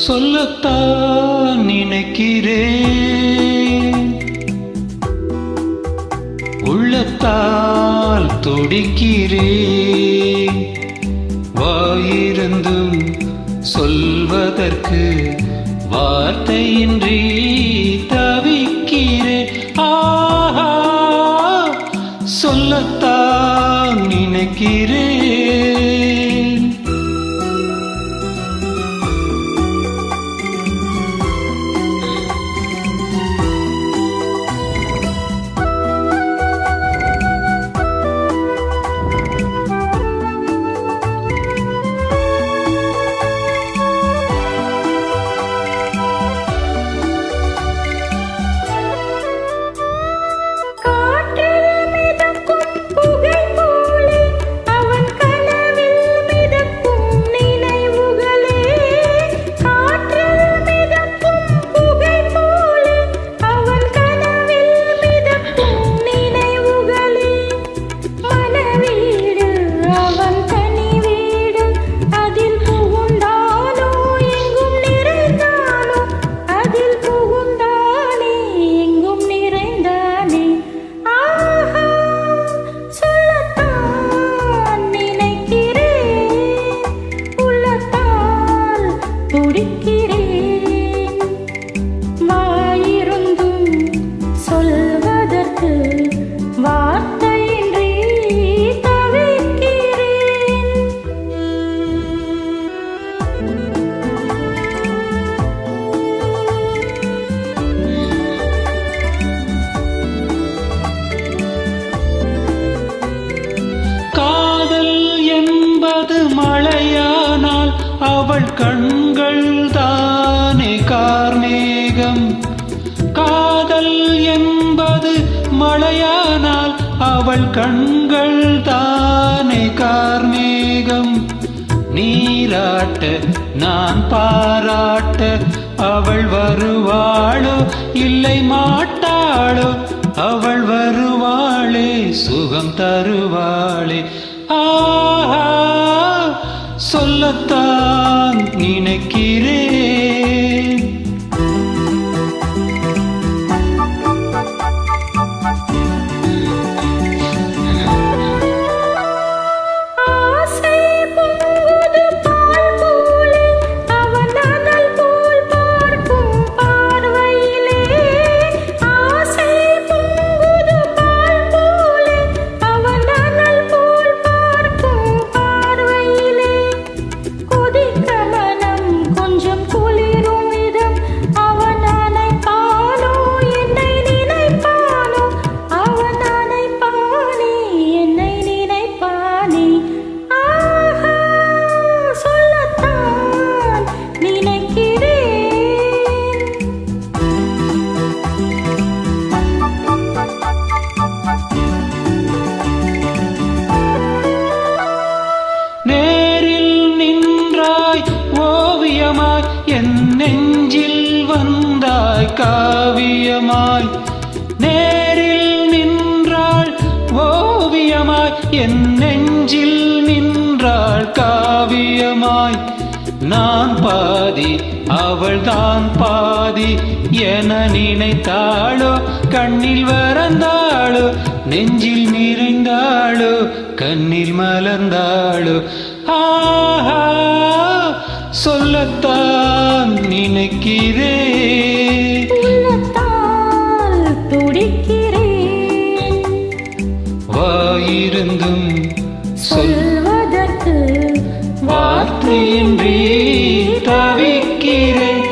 சொல்லத்தான் நினைக்கிறேன், உள்ளத்தால் துடிக்கிறேன். வாயிருந்தும் சொல்வதற்கு வார்த்தையின்றி தவிக்கிறேன். ஆஹா, சொல்லத்தான் நினைக்கிறேன். மழையானால் அவள் கண்கள் தானே கார்மேகம். காதல் என்பது மழையானால் அவள் கண்கள் தானே கார்மேகம். நீராட்ட நான் பாராட்ட அவள் வருவாளோ இல்லை மாட்டாளோ, அவள் வருவாளே சுகம் தருவாளே. ஆஹா, சொல்லத்தான் நினைக்கிறேன். என் நெஞ்சில் வந்தாய் காவியமாய், நேரில் நின்றாள் ஓவியமாய். என் நெஞ்சில் நின்றாள் காவியமாய். நான் பாதி அவள்தான் பாதி என நினைத்தாளோ, கண்ணில் வறந்தாளோ, நெஞ்சில் நிறைந்தாளோ, கண்ணில் மலர்ந்தாளோ. ஆஹா, சொல்லத்தான் நினைக்கிறேன், உள்ளத்தால் துடிக்கிறேன். வாயிருந்தும் சொல்வதற்கு வார்த்தையின்றி தவிக்கிறேன்.